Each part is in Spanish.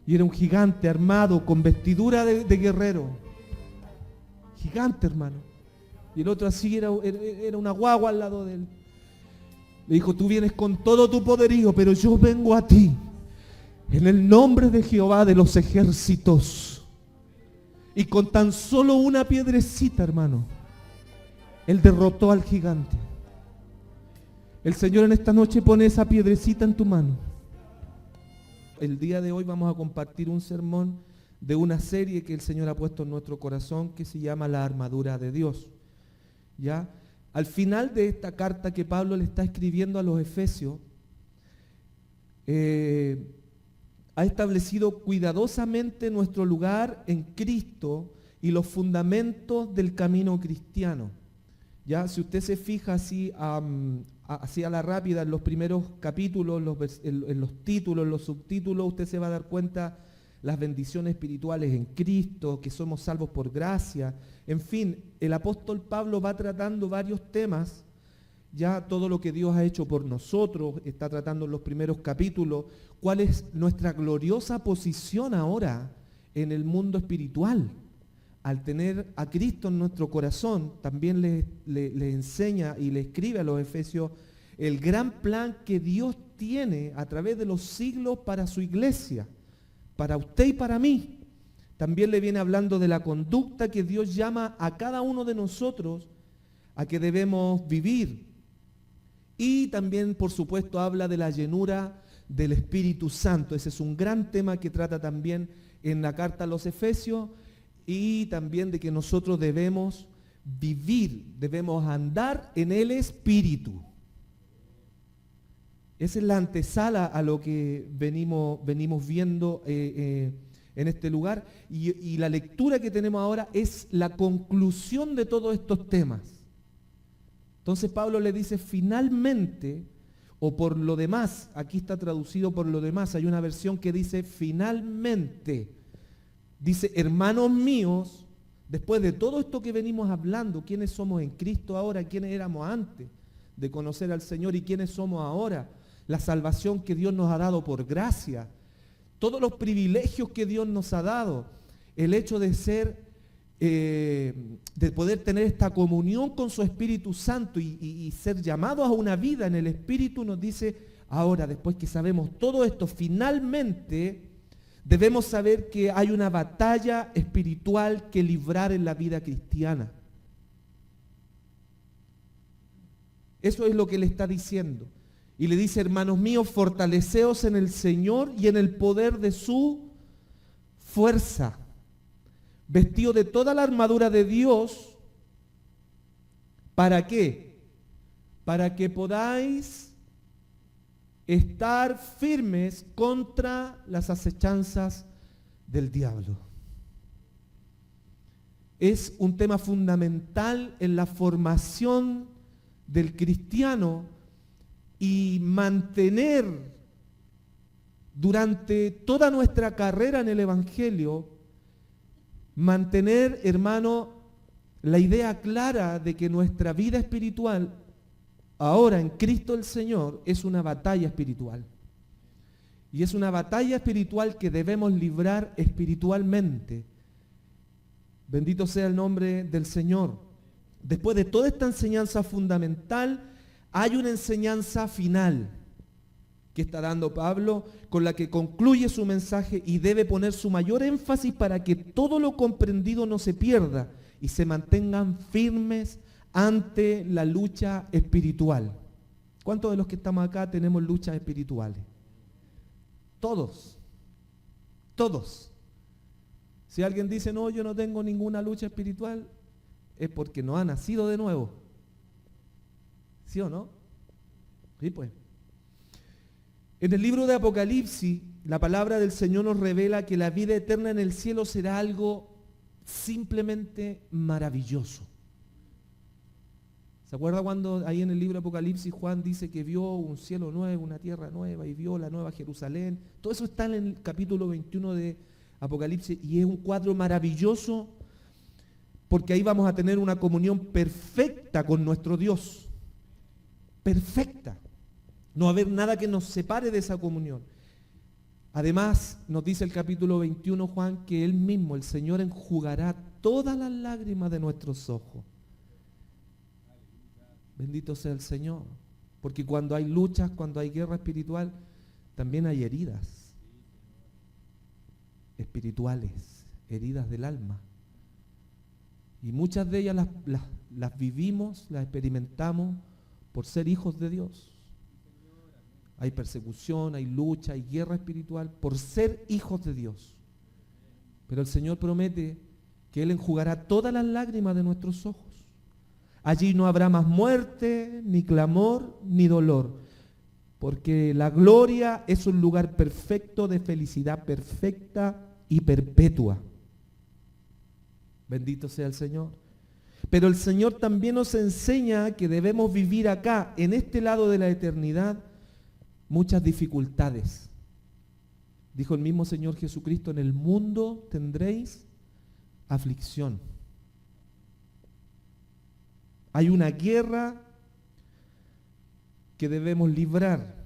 Y era un gigante armado con vestidura de guerrero. Gigante, hermano. Y el otro así era una guagua al lado de él. Le dijo, tú vienes con todo tu poderío, pero yo vengo a ti en el nombre de Jehová de los ejércitos. Y con tan solo una piedrecita, hermano, él derrotó al gigante. El Señor en esta noche pone esa piedrecita en tu mano. El día de hoy vamos a compartir un sermón de una serie que el Señor ha puesto en nuestro corazón que se llama La armadura de Dios. ¿Ya? Al final de esta carta que Pablo le está escribiendo a los Efesios, ha establecido cuidadosamente nuestro lugar en Cristo y los fundamentos del camino cristiano. Ya, si usted se fija así a la rápida en los primeros capítulos, en los títulos, en los subtítulos, usted se va a dar cuenta las bendiciones espirituales en Cristo, que somos salvos por gracia. En fin, el apóstol Pablo va tratando varios temas, ya todo lo que Dios ha hecho por nosotros, está tratando en los primeros capítulos, cuál es nuestra gloriosa posición ahora en el mundo espiritual. Al tener a Cristo en nuestro corazón, también le enseña y le escribe a los Efesios el gran plan que Dios tiene a través de los siglos para su iglesia, para usted y para mí. También le viene hablando de la conducta que Dios llama a cada uno de nosotros a que debemos vivir. Y también, por supuesto, habla de la llenura del Espíritu Santo. Ese es un gran tema que trata también en la carta a los Efesios. Y también de que nosotros debemos vivir, debemos andar en el Espíritu. Esa es la antesala a lo que venimos viendo en este lugar. Y la lectura que tenemos ahora es la conclusión de todos estos temas. Entonces Pablo le dice finalmente, o por lo demás, aquí está traducido por lo demás, hay una versión que dice finalmente. Dice, hermanos míos, después de todo esto que venimos hablando, quiénes somos en Cristo ahora, quiénes éramos antes de conocer al Señor y quiénes somos ahora, la salvación que Dios nos ha dado por gracia, todos los privilegios que Dios nos ha dado, el hecho de ser, de poder tener esta comunión con su Espíritu Santo y ser llamados a una vida en el Espíritu, nos dice, ahora, después que sabemos todo esto, finalmente debemos saber que hay una batalla espiritual que librar en la vida cristiana. Eso es lo que le está diciendo. Y le dice, hermanos míos, fortaleceos en el Señor y en el poder de su fuerza. Vestido de toda la armadura de Dios. ¿Para qué? Para que podáis estar firmes contra las acechanzas del diablo. Es un tema fundamental en la formación del cristiano y mantener durante toda nuestra carrera en el Evangelio, mantener, hermano, la idea clara de que nuestra vida espiritual ahora en Cristo el Señor es una batalla espiritual. Y es una batalla espiritual que debemos librar espiritualmente. Bendito sea el nombre del Señor. Después de toda esta enseñanza fundamental, hay una enseñanza final que está dando Pablo, con la que concluye su mensaje y debe poner su mayor énfasis para que todo lo comprendido no se pierda y se mantengan firmes ante la lucha espiritual. ¿Cuántos de los que estamos acá tenemos luchas espirituales? Todos. Todos. Si alguien dice, no, yo no tengo ninguna lucha espiritual, es porque no ha nacido de nuevo. ¿Sí o no? Sí, pues. En el libro de Apocalipsis, la palabra del Señor nos revela que la vida eterna en el cielo será algo simplemente maravilloso. ¿Se acuerda cuando ahí en el libro de Apocalipsis Juan dice que vio un cielo nuevo, una tierra nueva y vio la nueva Jerusalén? Todo eso está en el capítulo 21 de Apocalipsis y es un cuadro maravilloso porque ahí vamos a tener una comunión perfecta con nuestro Dios. Perfecta. No va a haber nada que nos separe de esa comunión. Además, nos dice el capítulo 21, Juan, que Él mismo, el Señor, enjugará todas las lágrimas de nuestros ojos. Bendito sea el Señor. Porque cuando hay luchas, cuando hay guerra espiritual, también hay heridas espirituales, heridas del alma. Y muchas de ellas las vivimos, las experimentamos por ser hijos de Dios. Hay persecución, hay lucha, hay guerra espiritual por ser hijos de Dios. Pero el Señor promete que Él enjugará todas las lágrimas de nuestros ojos. Allí no habrá más muerte, ni clamor, ni dolor, porque la gloria es un lugar perfecto de felicidad perfecta y perpetua. Bendito sea el Señor. Pero el Señor también nos enseña que debemos vivir acá, en este lado de la eternidad, muchas dificultades. Dijo el mismo Señor Jesucristo, en el mundo tendréis aflicción. Hay una guerra que debemos librar.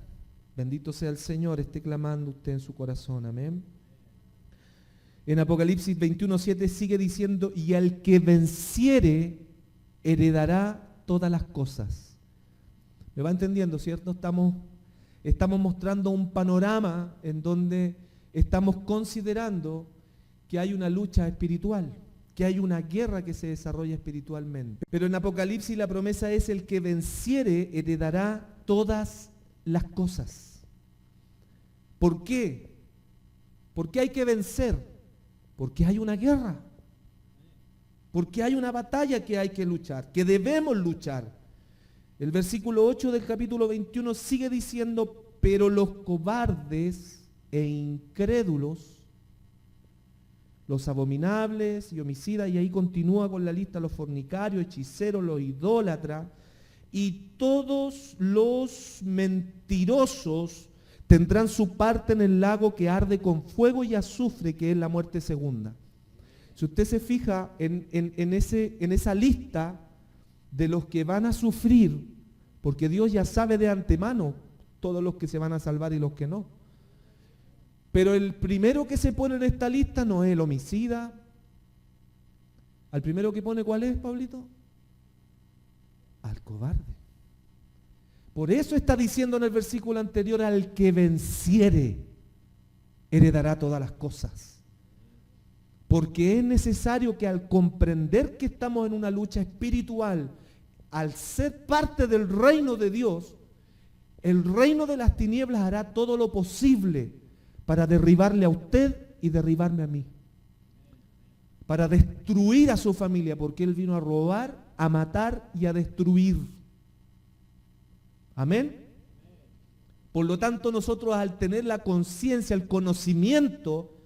Bendito sea el Señor, esté clamando usted en su corazón, amén. En Apocalipsis 21:7 sigue diciendo, y al que venciere heredará todas las cosas. ¿Me va entendiendo, cierto? Estamos mostrando un panorama en donde estamos considerando que hay una lucha espiritual, que hay una guerra que se desarrolla espiritualmente. Pero en Apocalipsis la promesa es el que venciere heredará todas las cosas. ¿Por qué? ¿Por qué hay que vencer? Porque hay una guerra. Porque hay una batalla que hay que luchar, que debemos luchar. El versículo 8 del capítulo 21 sigue diciendo, pero los cobardes e incrédulos, los abominables y homicidas, y ahí continúa con la lista, los fornicarios, hechiceros, los idólatras, y todos los mentirosos tendrán su parte en el lago que arde con fuego y azufre, que es la muerte segunda. Si usted se fija en esa lista de los que van a sufrir, porque Dios ya sabe de antemano todos los que se van a salvar y los que no. Pero el primero que se pone en esta lista no es el homicida. ¿Al primero que pone cuál es, Pablito? Al cobarde. Por eso está diciendo en el versículo anterior, al que venciere, heredará todas las cosas. Porque es necesario que al comprender que estamos en una lucha espiritual, al ser parte del reino de Dios, el reino de las tinieblas hará todo lo posible para derribarle a usted y derribarme a mí. Para destruir a su familia, porque Él vino a robar, a matar y a destruir. Amén. Por lo tanto, nosotros al tener la conciencia, el conocimiento,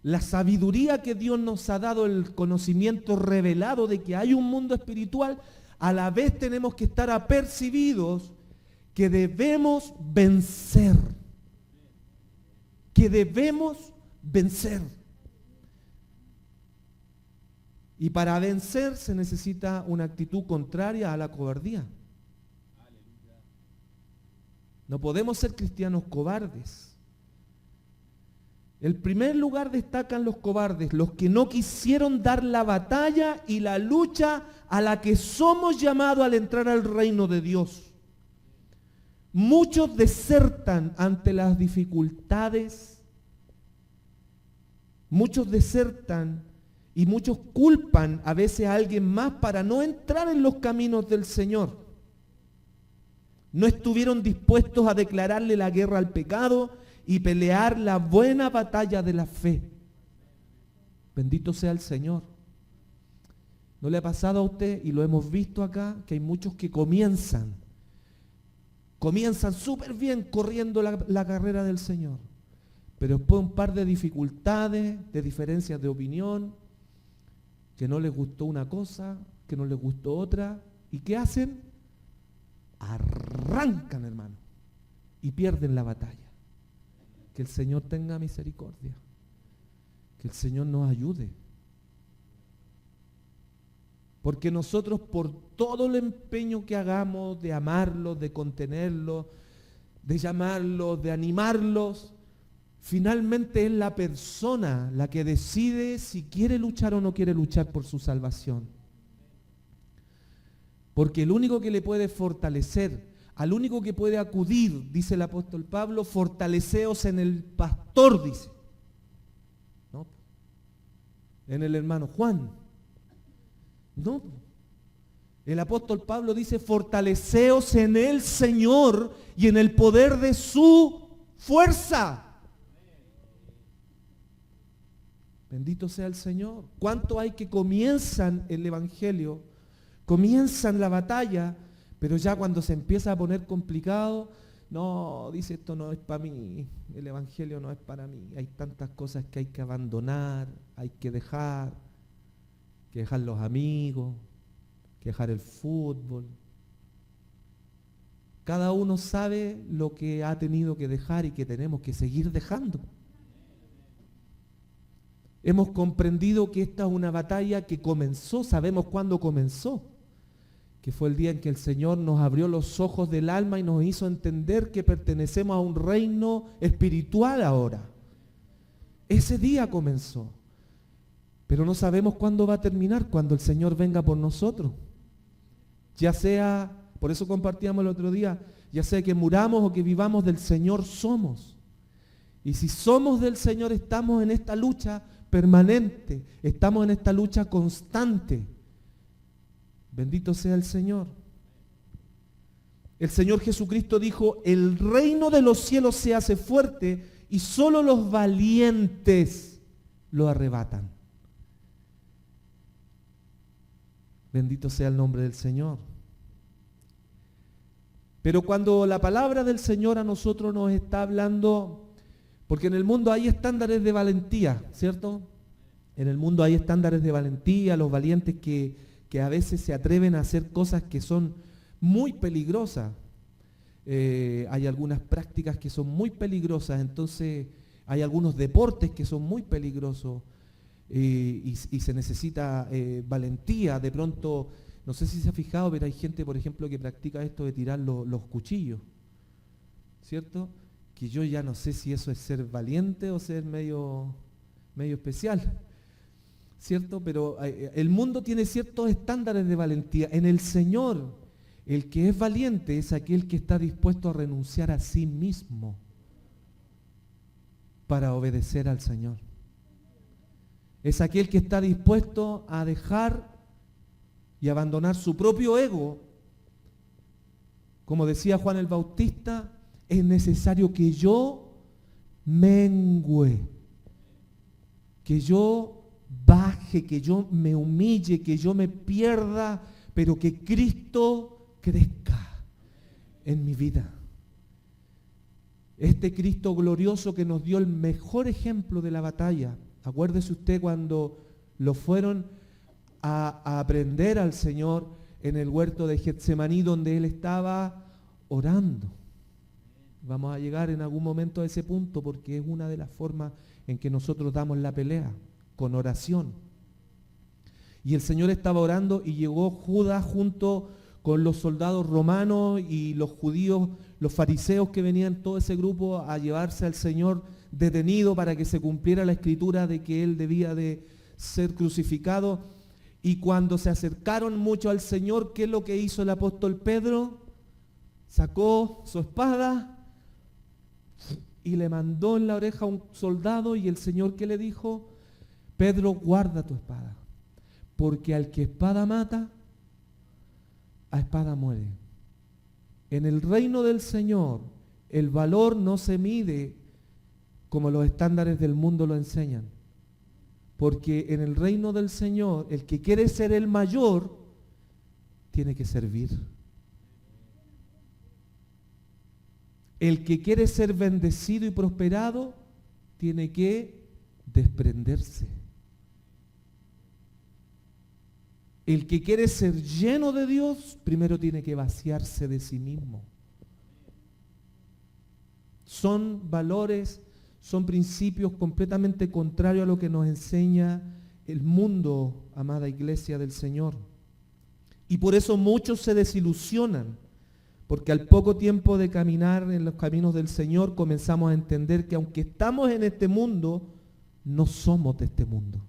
la sabiduría que Dios nos ha dado, el conocimiento revelado de que hay un mundo espiritual, a la vez tenemos que estar apercibidos que debemos vencer. Que debemos vencer. Y para vencer se necesita una actitud contraria a la cobardía. No podemos ser cristianos cobardes. En primer lugar destacan los cobardes, los que no quisieron dar la batalla y la lucha a la que somos llamados al entrar al reino de Dios. Muchos desertan ante las dificultades, muchos desertan y muchos culpan a veces a alguien más para no entrar en los caminos del Señor. No estuvieron dispuestos a declararle la guerra al pecado y pelear la buena batalla de la fe. Bendito sea el Señor. ¿No le ha pasado a usted, y lo hemos visto acá, que hay muchos que comienzan súper bien corriendo la carrera del Señor, pero después un par de dificultades, de diferencias de opinión, que no les gustó una cosa, que no les gustó otra, ¿y qué hacen? Arrancan, hermano, y pierden la batalla. Que el Señor tenga misericordia, que el Señor nos ayude. Porque nosotros, por todo el empeño que hagamos de amarlos, de contenerlos, de llamarlos, de animarlos, Finalmente es la persona la que decide si quiere luchar o no quiere luchar por su salvación. Porque el único que le puede fortalecer, al único que puede acudir, dice el apóstol Pablo, fortaleceos en el pastor, dice. ¿No? En el hermano Juan. No. El apóstol Pablo dice, fortaleceos en el Señor y en el poder de su fuerza. Bendito sea el Señor. ¿Cuánto hay que comienzan el evangelio, comienzan la batalla, pero ya cuando se empieza a poner complicado, no, dice, esto no es para mí, el evangelio no es para mí, hay tantas cosas que hay que abandonar, hay que dejar los amigos, que dejar el fútbol. Cada uno sabe lo que ha tenido que dejar y que tenemos que seguir dejando. Hemos comprendido que esta es una batalla que comenzó, sabemos cuándo comenzó, que fue el día en que el Señor nos abrió los ojos del alma y nos hizo entender que pertenecemos a un reino espiritual ahora. Ese día comenzó, pero no sabemos cuándo va a terminar, cuando el Señor venga por nosotros. Ya sea, por eso compartíamos el otro día, ya sea que muramos o que vivamos, del Señor somos. Y si somos del Señor, estamos en esta lucha permanente, estamos en esta lucha constante. Bendito sea el Señor. El Señor Jesucristo dijo, el reino de los cielos se hace fuerte y solo los valientes lo arrebatan. Bendito sea el nombre del Señor. Pero cuando la palabra del Señor a nosotros nos está hablando, porque en el mundo hay estándares de valentía, ¿cierto? En el mundo hay estándares de valentía, los valientes que a veces se atreven a hacer cosas que son muy peligrosas. Hay algunas prácticas que son muy peligrosas, entonces hay algunos deportes que son muy peligrosos y se necesita valentía. De pronto, no sé si se ha fijado, pero hay gente, por ejemplo, que practica esto de tirar los cuchillos, ¿cierto? Que yo ya no sé si eso es ser valiente o ser medio especial, ¿cierto? Pero el mundo tiene ciertos estándares de valentía. En el Señor, el que es valiente es aquel que está dispuesto a renunciar a sí mismo para obedecer al Señor. Es aquel que está dispuesto a dejar y abandonar su propio ego. Como decía Juan el Bautista, es necesario que yo mengüe, que yo baje, que yo me humille, que yo me pierda, pero que Cristo crezca en mi vida. Este Cristo glorioso que nos dio el mejor ejemplo de la batalla. Acuérdese usted cuando lo fueron a aprender al Señor en el huerto de Getsemaní, donde Él estaba orando. Vamos a llegar en algún momento a ese punto, porque es una de las formas en que nosotros damos la pelea, con oración. Y el Señor estaba orando y llegó Judas junto con los soldados romanos y los judíos, los fariseos que venían, todo ese grupo, a llevarse al Señor detenido para que se cumpliera la escritura de que Él debía de ser crucificado. Y cuando se acercaron mucho al Señor, ¿qué es lo que hizo el apóstol Pedro? Sacó su espada y le mandó en la oreja a un soldado, y el Señor, ¿qué le dijo? Pedro, guarda tu espada, porque al que espada mata, a espada muere. En el reino del Señor, el valor no se mide como los estándares del mundo lo enseñan, porque en el reino del Señor, el que quiere ser el mayor, tiene que servir. El que quiere ser bendecido y prosperado, tiene que desprenderse. El que quiere ser lleno de Dios, primero tiene que vaciarse de sí mismo. Son valores, son principios completamente contrarios a lo que nos enseña el mundo, amada iglesia del Señor. Y por eso muchos se desilusionan, Porque al poco tiempo de caminar en los caminos del Señor comenzamos a entender que aunque estamos en este mundo, no somos de este mundo.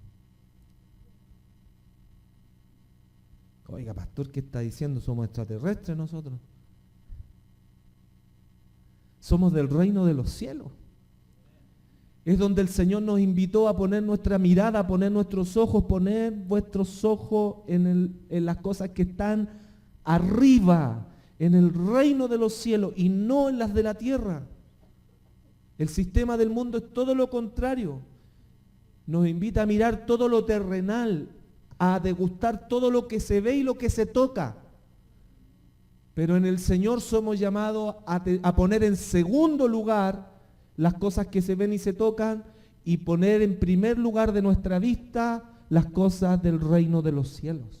Oiga, pastor, ¿qué está diciendo? ¿Somos extraterrestres nosotros? Somos del reino de los cielos. Es donde el Señor nos invitó a poner nuestra mirada, a poner nuestros ojos, poner vuestros ojos en las cosas que están arriba, en el reino de los cielos y no en las de la tierra. El sistema del mundo es todo lo contrario. Nos invita a mirar todo lo terrenal, a degustar todo lo que se ve y lo que se toca. Pero en el Señor somos llamados a poner en segundo lugar las cosas que se ven y se tocan y poner en primer lugar de nuestra vista las cosas del reino de los cielos.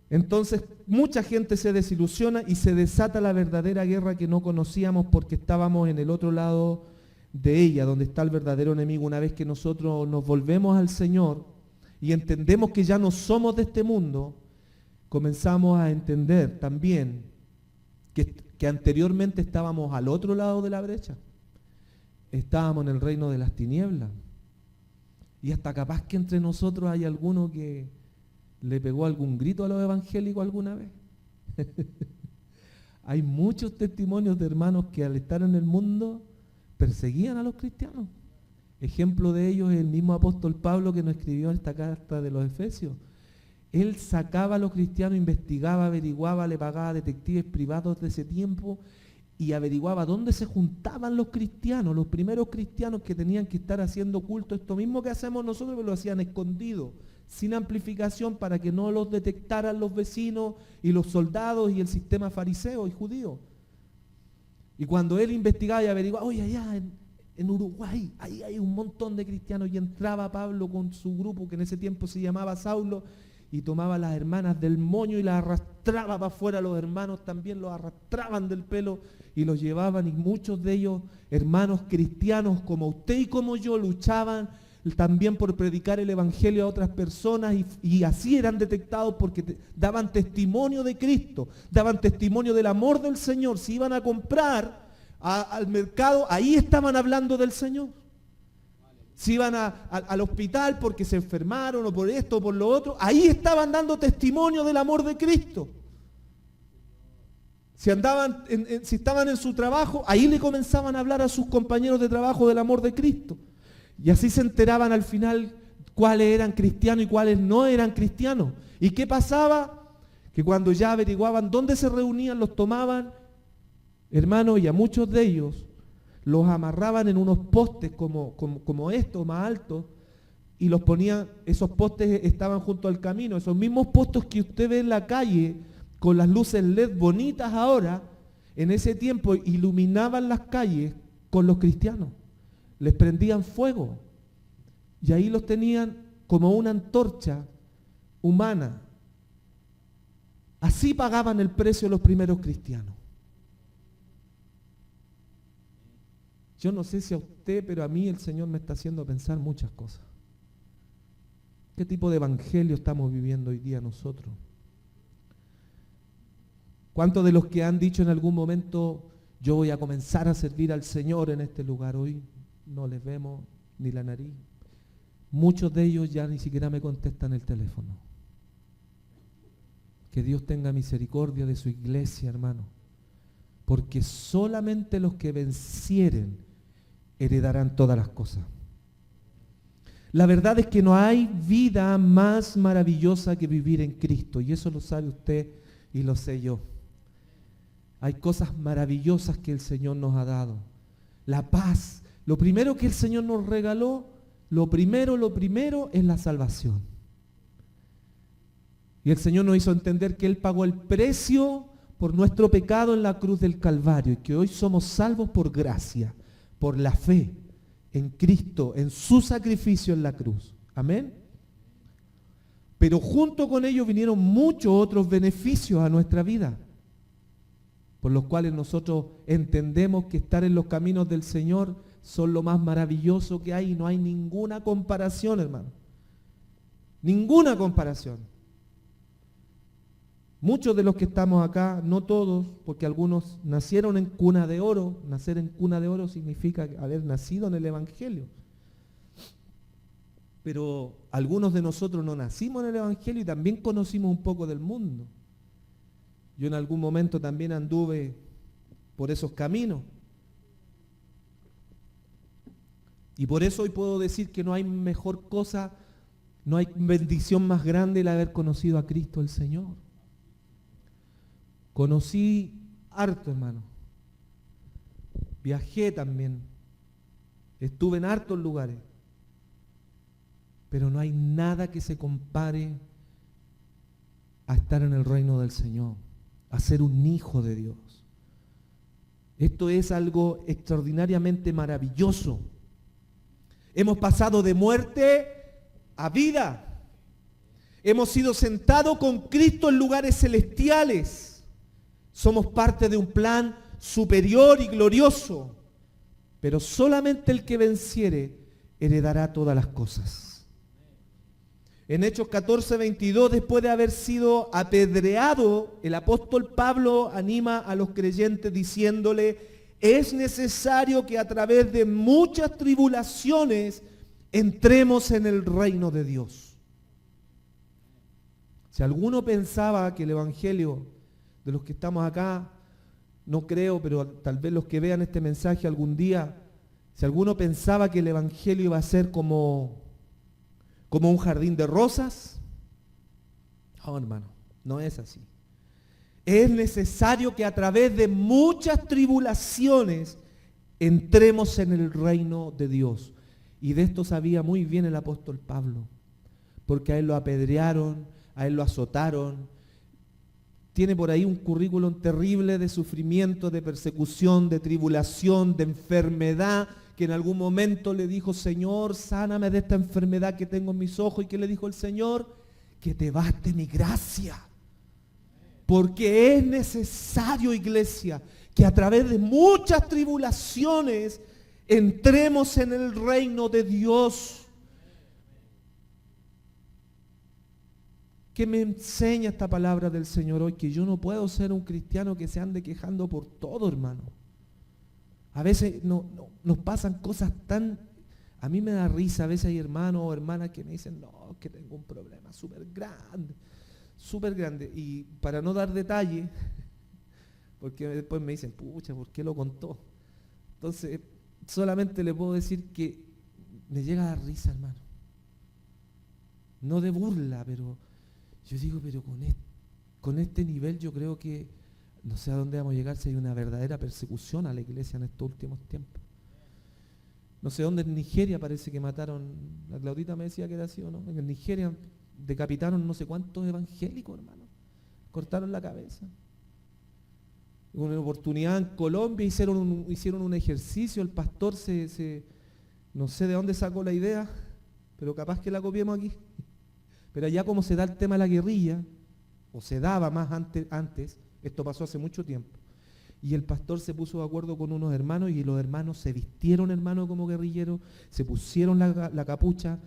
Entonces mucha gente se desilusiona y se desata la verdadera guerra que no conocíamos porque estábamos en el otro lado de ella, donde está el verdadero enemigo. Una vez que nosotros nos volvemos al Señor y entendemos que ya no somos de este mundo, comenzamos a entender también que anteriormente estábamos al otro lado de la brecha. Estábamos en el reino de las tinieblas. Y hasta capaz que entre nosotros hay alguno que le pegó algún grito a los evangélicos alguna vez. Hay muchos testimonios de hermanos que al estar en el mundo perseguían a los cristianos. Ejemplo de ellos es el mismo apóstol Pablo que nos escribió esta carta de los Efesios. Él sacaba a los cristianos, investigaba, averiguaba, le pagaba a detectives privados de ese tiempo y averiguaba dónde se juntaban los cristianos, los primeros cristianos que tenían que estar haciendo culto. Esto mismo que hacemos nosotros, pero lo hacían escondido, sin amplificación, para que no los detectaran los vecinos y los soldados y el sistema fariseo y judío. Y cuando él investigaba y averiguaba, oye, allá en Uruguay, ahí hay un montón de cristianos, y entraba Pablo con su grupo, que en ese tiempo se llamaba Saulo, y tomaba a las hermanas del moño y las arrastraba para afuera. Los hermanos también los arrastraban del pelo y los llevaban, y muchos de ellos, hermanos cristianos como usted y como yo, luchaban también por predicar el evangelio a otras personas, y así eran detectados porque daban testimonio de Cristo, daban testimonio del amor del Señor. Si iban a comprar al mercado, ahí estaban hablando del Señor. Si iban al hospital porque se enfermaron o por esto o por lo otro, ahí estaban dando testimonio del amor de Cristo. Si estaban en su trabajo, ahí le comenzaban a hablar a sus compañeros de trabajo del amor de Cristo. Y así se enteraban al final cuáles eran cristianos y cuáles no eran cristianos. ¿Y qué pasaba? Que cuando ya averiguaban dónde se reunían, los tomaban, hermanos, y a muchos de ellos los amarraban en unos postes como estos, más altos, y los ponían. Esos postes estaban junto al camino, esos mismos postes que usted ve en la calle, con las luces LED bonitas ahora, en ese tiempo iluminaban las calles con los cristianos. Les prendían fuego y ahí los tenían como una antorcha humana. Así pagaban el precio los primeros cristianos. Yo no sé si a usted, pero a mí el Señor me está haciendo pensar muchas cosas. ¿Qué tipo de evangelio estamos viviendo hoy día nosotros? ¿Cuántos de los que han dicho en algún momento, yo voy a comenzar a servir al Señor en este lugar, hoy no les vemos ni la nariz? Muchos de ellos ya ni siquiera me contestan el teléfono. Que Dios tenga misericordia de su iglesia, hermano, porque solamente los que vencieren heredarán todas las cosas. La verdad es que no hay vida más maravillosa que vivir en Cristo, y eso lo sabe usted y lo sé yo. Hay cosas maravillosas que el Señor nos ha dado. La paz. Lo primero que el Señor nos regaló, lo primero es la salvación. Y el Señor nos hizo entender que Él pagó el precio por nuestro pecado en la cruz del Calvario, y que hoy somos salvos por gracia, por la fe en Cristo, en su sacrificio en la cruz. Amén. Pero junto con ello vinieron muchos otros beneficios a nuestra vida, por los cuales nosotros entendemos que estar en los caminos del Señor son lo más maravilloso que hay, y no hay ninguna comparación, hermano. Ninguna comparación. Muchos de los que estamos acá, no todos, porque algunos nacieron en cuna de oro. Nacer en cuna de oro significa haber nacido en el Evangelio. Pero algunos de nosotros no nacimos en el Evangelio y también conocimos un poco del mundo. Yo en algún momento también anduve por esos caminos. Y por eso hoy puedo decir que no hay mejor cosa, no hay bendición más grande el haber conocido a Cristo el Señor. Conocí harto, hermano. Viajé también. Estuve en hartos lugares. Pero no hay nada que se compare a estar en el reino del Señor, a ser un hijo de Dios. Esto es algo extraordinariamente maravilloso. Hemos pasado de muerte a vida. Hemos sido sentados con Cristo en lugares celestiales. Somos parte de un plan superior y glorioso. Pero solamente el que venciere heredará todas las cosas. En Hechos 14:22, después de haber sido apedreado, el apóstol Pablo anima a los creyentes diciéndole: es necesario que a través de muchas tribulaciones entremos en el reino de Dios. Si alguno pensaba que el evangelio de los que estamos acá, no creo, pero tal vez los que vean este mensaje algún día, si alguno pensaba que el evangelio iba a ser como un jardín de rosas, no, hermano, no es así. Es necesario que a través de muchas tribulaciones entremos en el reino de Dios. Y de esto sabía muy bien el apóstol Pablo, porque a él lo apedrearon, a él lo azotaron. Tiene por ahí un currículum terrible de sufrimiento, de persecución, de tribulación, de enfermedad, que en algún momento le dijo: Señor, sáname de esta enfermedad que tengo en mis ojos. ¿Y qué le dijo el Señor? Que te baste mi gracia. Porque es necesario, iglesia, que a través de muchas tribulaciones entremos en el reino de Dios. ¿Qué me enseña esta palabra del Señor hoy? Que yo no puedo ser un cristiano que se ande quejando por todo, hermano. A veces nos pasan cosas tan... A mí me da risa, a veces hay hermanos o hermanas que me dicen: no, que tengo un problema súper grande. Y para no dar detalle, porque después me dicen: pucha, ¿por qué lo contó? Entonces, solamente le puedo decir que me llega a dar risa, hermano. No de burla, pero yo digo, pero con este nivel yo creo que no sé a dónde vamos a llegar si hay una verdadera persecución a la iglesia en estos últimos tiempos. No sé dónde, en Nigeria parece que mataron, la Claudita me decía que era así o no, en Nigeria decapitaron no sé cuántos evangélicos, hermano. Cortaron la cabeza. Una oportunidad en Colombia, hicieron un ejercicio, el pastor no sé de dónde sacó la idea, pero capaz que la copiemos aquí. Pero allá como se da el tema de la guerrilla, o se daba más antes, esto pasó hace mucho tiempo, y el pastor se puso de acuerdo con unos hermanos, y los hermanos se vistieron, hermano, como guerrilleros, se pusieron la capucha,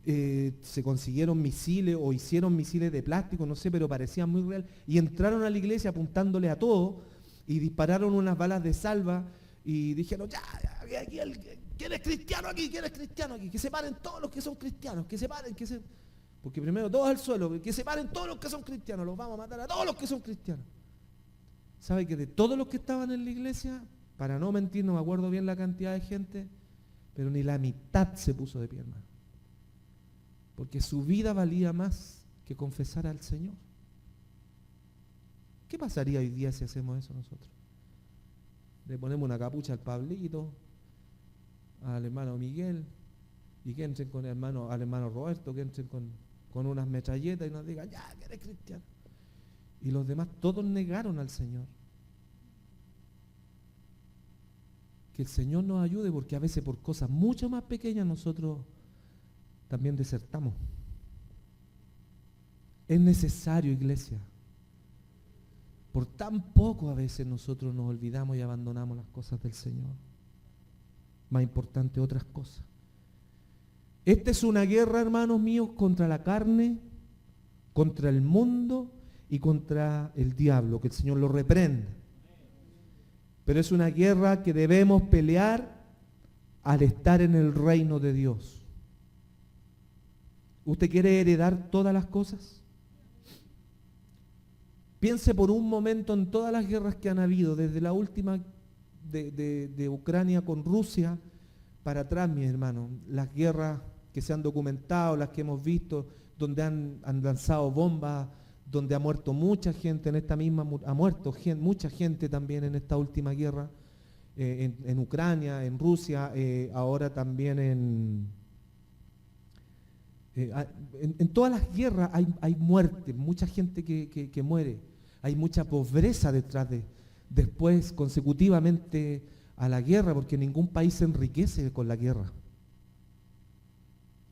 se consiguieron misiles o hicieron misiles de plástico, no sé, pero parecían muy real, y entraron a la iglesia apuntándole a todo, y dispararon unas balas de salva, y dijeron: ya, aquí, ¿quién es cristiano aquí? ¿Quién es cristiano aquí? Que se paren todos los que son cristianos, que se paren, porque primero todos al suelo, que se paren todos los que son cristianos, los vamos a matar a todos los que son cristianos. ¿Sabe que de todos los que estaban en la iglesia, para no mentir, no me acuerdo bien la cantidad de gente, pero ni la mitad se puso de pie, hermano? Porque su vida valía más que confesar al Señor. ¿Qué pasaría hoy día si hacemos eso nosotros? Le ponemos una capucha al Pablito, al hermano Miguel, y que entren con al hermano Roberto, que entren con unas metralletas y nos digan: ya, que eres cristiano. Y los demás todos negaron al Señor. Que el Señor nos ayude, porque a veces por cosas mucho más pequeñas nosotros también desertamos. Es necesario, iglesia. Por tan poco a veces nosotros nos olvidamos y abandonamos las cosas del Señor. Más importante otras cosas. Esta es una guerra, hermanos míos, contra la carne, contra el mundo y contra el diablo, que el Señor lo reprenda. Pero es una guerra que debemos pelear al estar en el reino de Dios. ¿Usted quiere heredar todas las cosas? Piense por un momento en todas las guerras que han habido, desde la última de Ucrania con Rusia para atrás, mis hermanos. Las guerras que se han documentado, las que hemos visto, donde han lanzado bombas, donde ha muerto mucha gente en esta misma, ha muerto mucha gente también en esta última guerra, en Ucrania, en Rusia, ahora también en todas las guerras hay muerte, mucha gente que muere, hay mucha pobreza detrás después consecutivamente a la guerra, porque ningún país se enriquece con la guerra.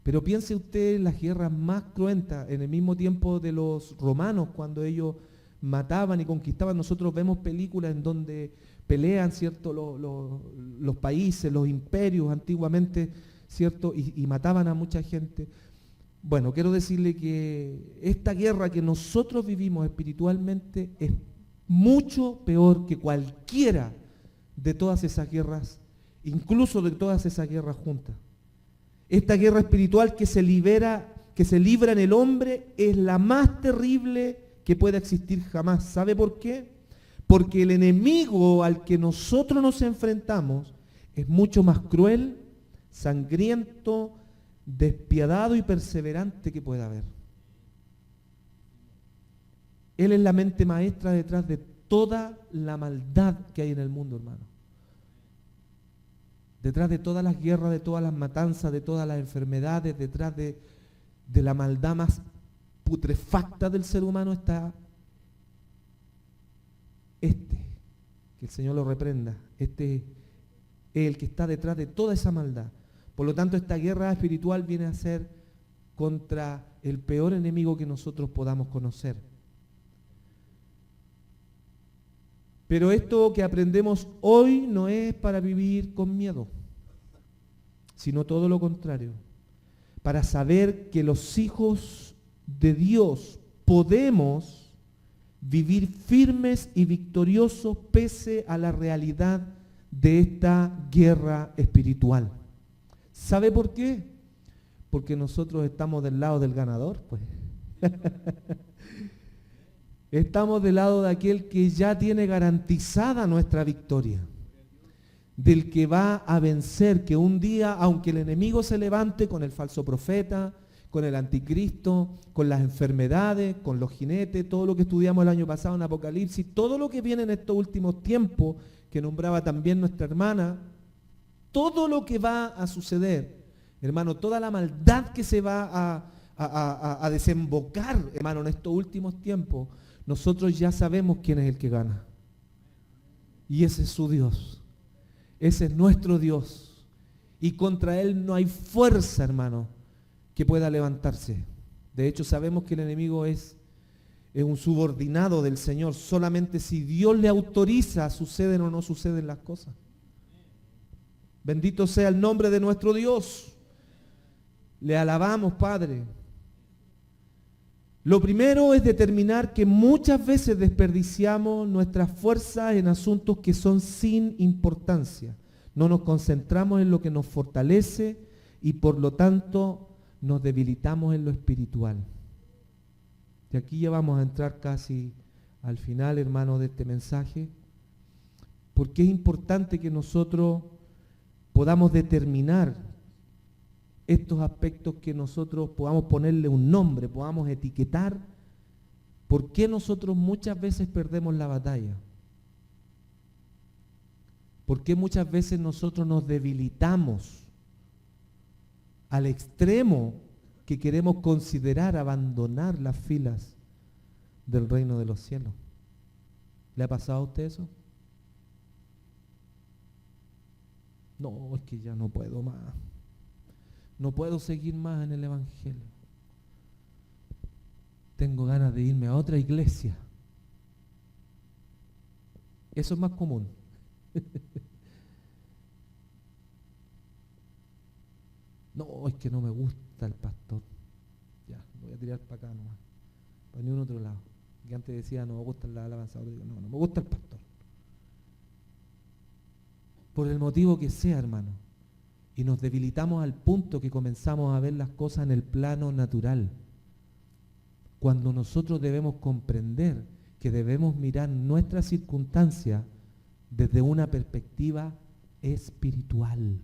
Pero piense usted en las guerras más cruentas, en el mismo tiempo de los romanos, cuando ellos mataban y conquistaban. Nosotros vemos películas en donde pelean, ¿cierto?, los países, los imperios antiguamente, ¿cierto?, y mataban a mucha gente. Bueno, quiero decirle que esta guerra que nosotros vivimos espiritualmente es mucho peor que cualquiera de todas esas guerras, incluso de todas esas guerras juntas. Esta guerra espiritual que se libra en el hombre es la más terrible que pueda existir jamás. ¿Sabe por qué? Porque el enemigo al que nosotros nos enfrentamos es mucho más cruel, sangriento, despiadado y perseverante que pueda haber. Él es la mente maestra detrás de toda la maldad que hay en el mundo, hermano. Detrás de todas las guerras, de todas las matanzas, de todas las enfermedades, detrás de la maldad más putrefacta del ser humano está que el Señor lo reprenda, es el que está detrás de toda esa maldad. Por lo tanto, esta guerra espiritual viene a ser contra el peor enemigo que nosotros podamos conocer. Pero esto que aprendemos hoy no es para vivir con miedo, sino todo lo contrario, para saber que los hijos de Dios podemos vivir firmes y victoriosos pese a la realidad de esta guerra espiritual. ¿Sabe por qué? Porque nosotros estamos del lado del ganador, pues. Estamos del lado de aquel que ya tiene garantizada nuestra victoria, del que va a vencer, que un día, aunque el enemigo se levante con el falso profeta, con el anticristo, con las enfermedades, con los jinetes, todo lo que estudiamos el año pasado en Apocalipsis, todo lo que viene en estos últimos tiempos, que nombraba también nuestra hermana, todo lo que va a suceder, hermano, toda la maldad que se va a desembocar, hermano, en estos últimos tiempos, nosotros ya sabemos quién es el que gana. Y ese es su Dios. Ese es nuestro Dios. Y contra Él no hay fuerza, hermano, que pueda levantarse. De hecho, sabemos que el enemigo es un subordinado del Señor. Solamente si Dios le autoriza, suceden o no suceden las cosas. Bendito sea el nombre de nuestro Dios. Le alabamos, Padre. Lo primero es determinar que muchas veces desperdiciamos nuestras fuerzas en asuntos que son sin importancia. No nos concentramos en lo que nos fortalece y por lo tanto nos debilitamos en lo espiritual. Y aquí ya vamos a entrar casi al final, hermano, de este mensaje, porque es importante que nosotros podamos determinar estos aspectos, que nosotros podamos ponerle un nombre, podamos etiquetar por qué nosotros muchas veces perdemos la batalla. ¿Por qué muchas veces nosotros nos debilitamos al extremo que queremos considerar abandonar las filas del reino de los cielos? ¿Le ha pasado a usted eso? No, es que ya no puedo más. No puedo seguir más en el Evangelio. Tengo ganas de irme a otra iglesia. Eso es más común. No, es que no me gusta el pastor. Ya, voy a tirar para acá nomás, para ningún otro lado. Que antes decía, no me gusta la alabanza, ahora digo, no me gusta el pastor. Por el motivo que sea, hermano. Y nos debilitamos al punto que comenzamos a ver las cosas en el plano natural. Cuando nosotros debemos comprender que debemos mirar nuestras circunstancias desde una perspectiva espiritual.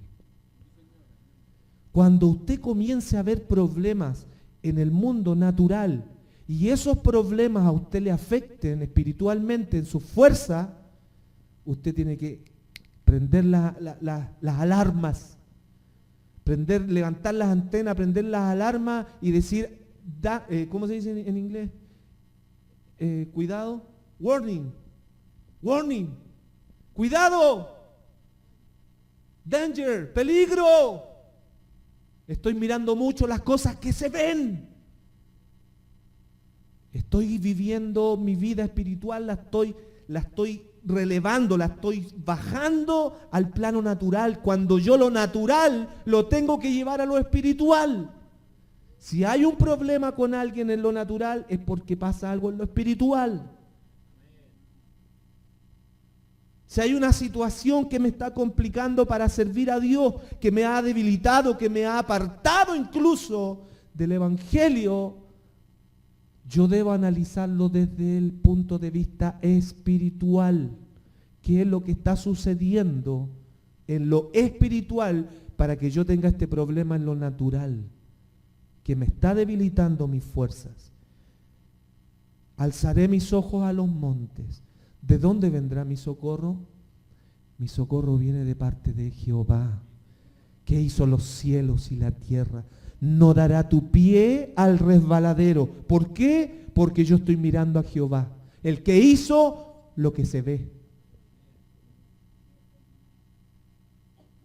Cuando usted comience a ver problemas en el mundo natural y esos problemas a usted le afecten espiritualmente en su fuerza, usted tiene que prender las alarmas, levantar las antenas, prender las alarmas y decir, ¿cómo se dice en inglés? Cuidado, warning, cuidado, danger, peligro. Estoy mirando mucho las cosas que se ven. Estoy viviendo mi vida espiritual, la estoy relevando, la estoy bajando al plano natural, cuando yo lo natural lo tengo que llevar a lo espiritual. Si hay un problema con alguien en lo natural, es porque pasa algo en lo espiritual. Si hay una situación que me está complicando para servir a Dios, que me ha debilitado, que me ha apartado incluso del Evangelio, yo debo analizarlo desde el punto de vista espiritual. ¿Qué es lo que está sucediendo en lo espiritual para que yo tenga este problema en lo natural, que me está debilitando mis fuerzas? Alzaré mis ojos a los montes. ¿De dónde vendrá mi socorro? Mi socorro viene de parte de Jehová, que hizo los cielos y la tierra. No dará tu pie al resbaladero. ¿Por qué? Porque yo estoy mirando a Jehová, el que hizo lo que se ve.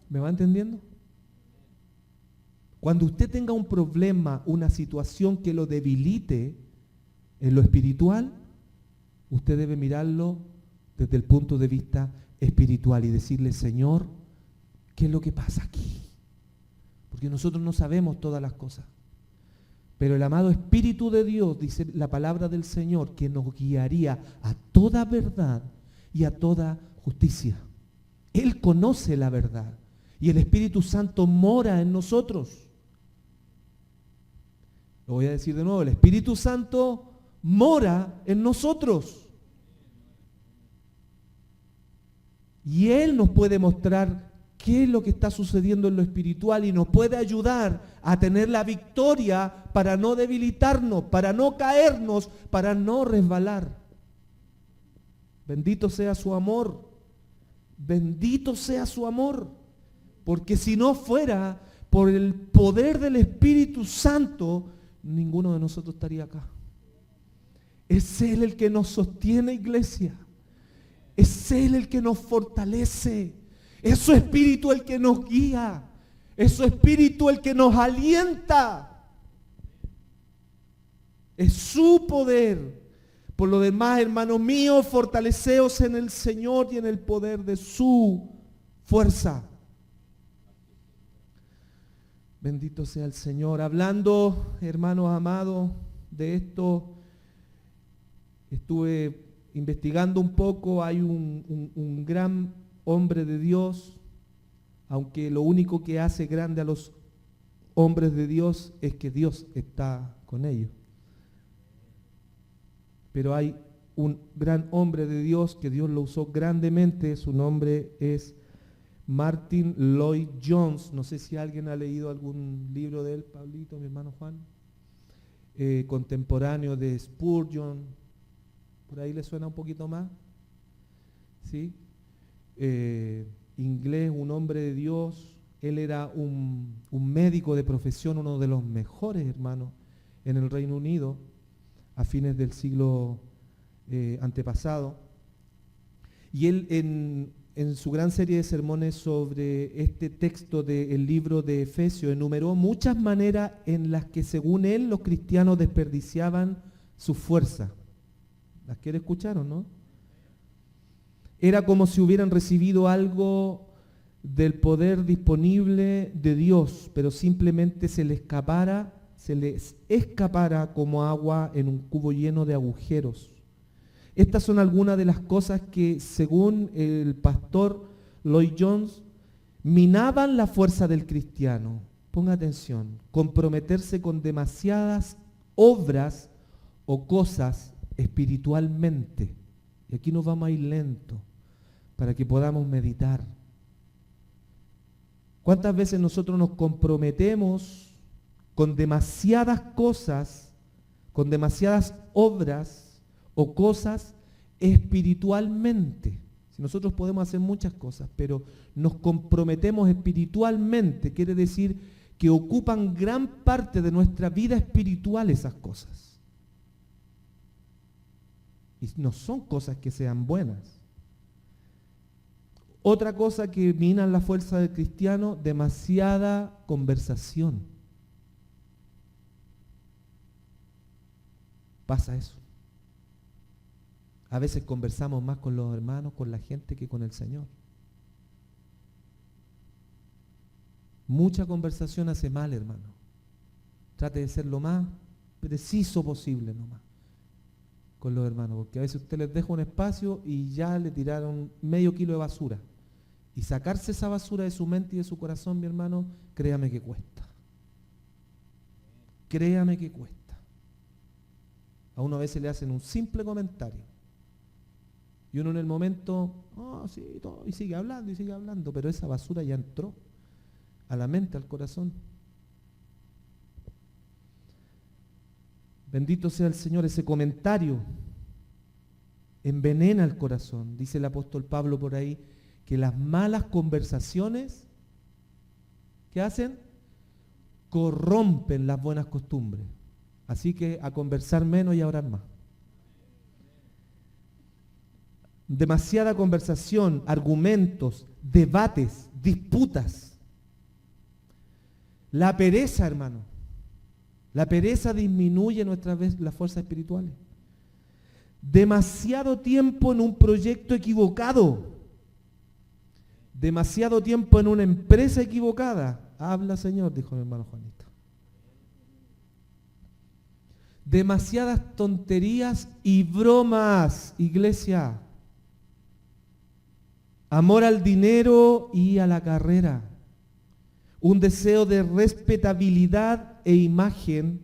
¿Me va entendiendo? Cuando usted tenga un problema, una situación que lo debilite en lo espiritual, usted debe mirarlo desde el punto de vista espiritual y decirle, Señor, ¿qué es lo que pasa aquí? Porque nosotros no sabemos todas las cosas. Pero el amado Espíritu de Dios, dice la palabra del Señor, que nos guiaría a toda verdad y a toda justicia. Él conoce la verdad y el Espíritu Santo mora en nosotros. Lo voy a decir de nuevo, el Espíritu Santo mora en nosotros. Y Él nos puede mostrar qué es lo que está sucediendo en lo espiritual y nos puede ayudar a tener la victoria para no debilitarnos, para no caernos, para no resbalar. Bendito sea su amor. Bendito sea su amor. Porque si no fuera por el poder del Espíritu Santo, ninguno de nosotros estaría acá. Es Él el que nos sostiene, iglesia. Es Él el que nos fortalece. Es su Espíritu el que nos guía. Es su Espíritu el que nos alienta. Es su poder. Por lo demás, hermanos míos, fortaleceos en el Señor y en el poder de su fuerza. Bendito sea el Señor. Hablando, hermanos amados, de esto, estuve investigando un poco. Hay un gran hombre de Dios, aunque lo único que hace grande a los hombres de Dios es que Dios está con ellos. Pero hay un gran hombre de Dios que Dios lo usó grandemente. Su nombre es Martyn Lloyd-Jones. No sé si alguien ha leído algún libro de él, Pablito, mi hermano Juan. Contemporáneo de Spurgeon. ¿Por ahí le suena un poquito más? ¿Sí? Inglés, un hombre de Dios. Él era un médico de profesión, uno de los mejores, hermanos, en el Reino Unido, a fines del siglo antepasado. Y él en su gran serie de sermones sobre este texto del libro de Efesios enumeró muchas maneras en las que, según él, los cristianos desperdiciaban su fuerza. ¿Las quiere escuchar o no? Era como si hubieran recibido algo del poder disponible de Dios, pero simplemente se les escapara como agua en un cubo lleno de agujeros. Estas son algunas de las cosas que, según el pastor Lloyd Jones, minaban la fuerza del cristiano. Ponga atención, comprometerse con demasiadas obras o cosas espiritualmente. Y aquí nos vamos a ir lento para que podamos meditar. ¿Cuántas veces nosotros nos comprometemos con demasiadas cosas, con demasiadas obras o cosas espiritualmente? Si nosotros podemos hacer muchas cosas, pero nos comprometemos espiritualmente, quiere decir que ocupan gran parte de nuestra vida espiritual esas cosas. Y no son cosas que sean buenas. Otra cosa que mina la fuerza del cristiano, demasiada conversación. Pasa eso. A veces conversamos más con los hermanos, con la gente, que con el Señor. Mucha conversación hace mal, hermano. Trate de ser lo más preciso posible nomás con los hermanos, porque a veces usted les deja un espacio y ya le tiraron medio kilo de basura. Y sacarse esa basura de su mente y de su corazón, mi hermano, créame que cuesta. Créame que cuesta. A uno a veces le hacen un simple comentario. Y uno en el momento, sí, todo, y sigue hablando, pero esa basura ya entró a la mente, al corazón. Bendito sea el Señor. Ese comentario envenena el corazón. Dice el apóstol Pablo por ahí que las malas conversaciones, ¿qué hacen? Corrompen las buenas costumbres. Así que a conversar menos y a orar más. Demasiada conversación, argumentos, debates, disputas. La pereza, hermano. La pereza disminuye las fuerzas espirituales. Demasiado tiempo en un proyecto equivocado. Demasiado tiempo en una empresa equivocada. Habla, Señor, dijo mi hermano Juanito. Demasiadas tonterías y bromas, iglesia. Amor al dinero y a la carrera. Un deseo de respetabilidad e imagen.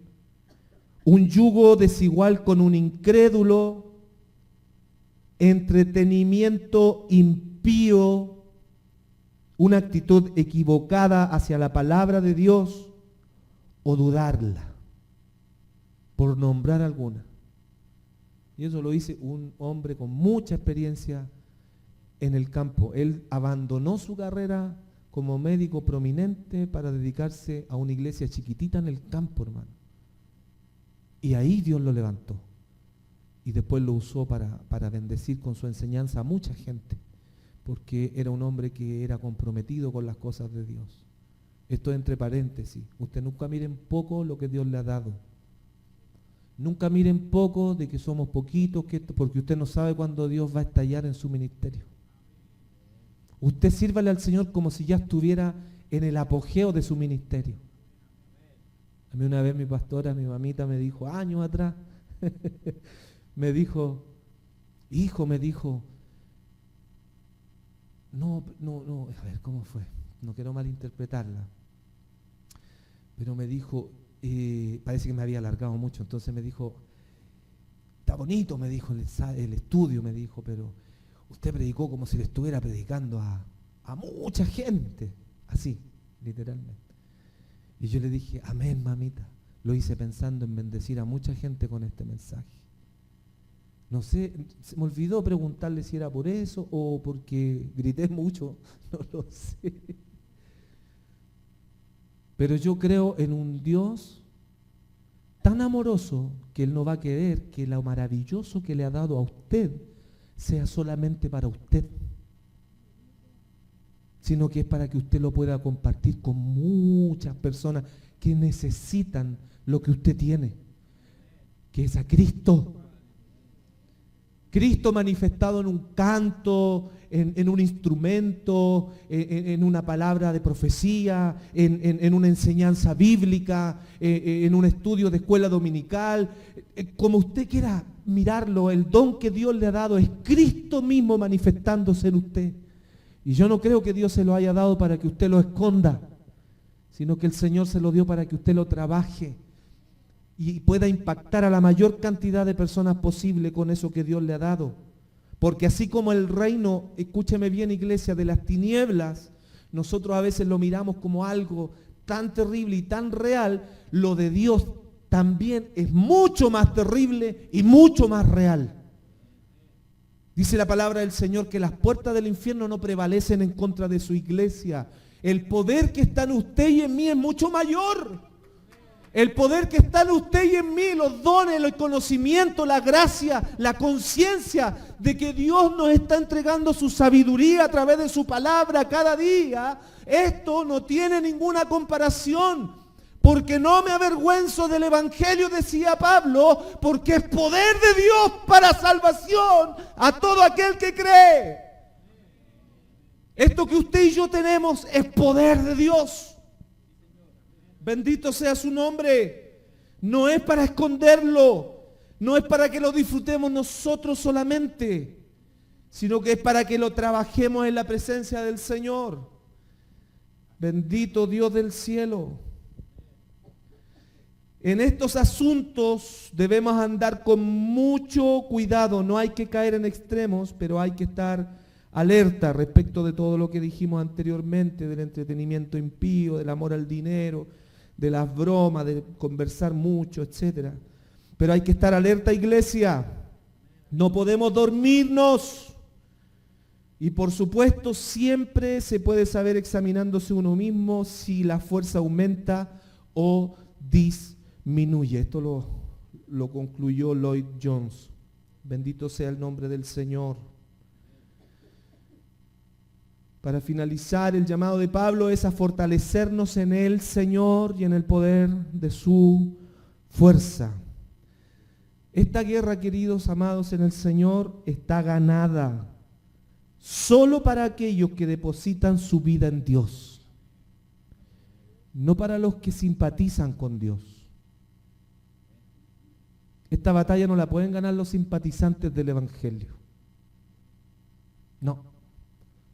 Un yugo desigual con un incrédulo. Entretenimiento impío. Una actitud equivocada hacia la palabra de Dios o dudarla, por nombrar alguna. Y eso lo dice un hombre con mucha experiencia en el campo. Él abandonó su carrera como médico prominente para dedicarse a una iglesia chiquitita en el campo, hermano. Y ahí Dios lo levantó. Y después lo usó para bendecir con su enseñanza a mucha gente, porque era un hombre que era comprometido con las cosas de Dios. Esto entre paréntesis. Usted nunca mire en poco lo que Dios le ha dado. Nunca miren poco de que somos poquitos, porque usted no sabe cuándo Dios va a estallar en su ministerio. Usted sírvale al Señor como si ya estuviera en el apogeo de su ministerio. A mí una vez mi pastora, mi mamita me dijo, años atrás, me dijo, hijo, no, a ver, ¿cómo fue? No quiero malinterpretarla. Pero me dijo, parece que me había alargado mucho, entonces me dijo, está bonito, me dijo, el estudio, me dijo, pero usted predicó como si le estuviera predicando a mucha gente, así, literalmente. Y yo le dije, amén, mamita, lo hice pensando en bendecir a mucha gente con este mensaje. No sé, se me olvidó preguntarle si era por eso o porque grité mucho, no lo sé. Pero yo creo en un Dios tan amoroso que Él no va a querer que lo maravilloso que le ha dado a usted sea solamente para usted, sino que es para que usted lo pueda compartir con muchas personas que necesitan lo que usted tiene, que es a Cristo. Cristo manifestado en un canto, en un instrumento, en una palabra de profecía, en una enseñanza bíblica, en un estudio de escuela dominical, como usted quiera mirarlo, el don que Dios le ha dado es Cristo mismo manifestándose en usted. Y yo no creo que Dios se lo haya dado para que usted lo esconda, sino que el Señor se lo dio para que usted lo trabaje y pueda impactar a la mayor cantidad de personas posible con eso que Dios le ha dado. Porque así como el reino, escúcheme bien iglesia, de las tinieblas, nosotros a veces lo miramos como algo tan terrible y tan real, lo de Dios también es mucho más terrible y mucho más real. Dice la palabra del Señor que las puertas del infierno no prevalecen en contra de su iglesia. El poder que está en usted y en mí es mucho mayor. El poder que está en usted y en mí, los dones, el conocimiento, la gracia, la conciencia de que Dios nos está entregando su sabiduría a través de su palabra cada día, esto no tiene ninguna comparación. Porque no me avergüenzo del evangelio, decía Pablo, porque es poder de Dios para salvación a todo aquel que cree. Esto que usted y yo tenemos es poder de Dios. Bendito sea su nombre. No es para esconderlo, no es para que lo disfrutemos nosotros solamente, sino que es para que lo trabajemos en la presencia del Señor. Bendito Dios del cielo. En estos asuntos debemos andar con mucho cuidado. No hay que caer en extremos, pero hay que estar alerta respecto de todo lo que dijimos anteriormente, del entretenimiento impío, del amor al dinero, de las bromas, de conversar mucho, etc. Pero hay que estar alerta, iglesia. No podemos dormirnos. Y por supuesto, siempre se puede saber examinándose uno mismo si la fuerza aumenta o disminuye. Esto lo concluyó Lloyd Jones. Bendito sea el nombre del Señor. Para finalizar, el llamado de Pablo es a fortalecernos en el Señor y en el poder de su fuerza. Esta guerra, queridos amados en el Señor, está ganada solo para aquellos que depositan su vida en Dios, no para los que simpatizan con Dios. Esta batalla no la pueden ganar los simpatizantes del Evangelio. No.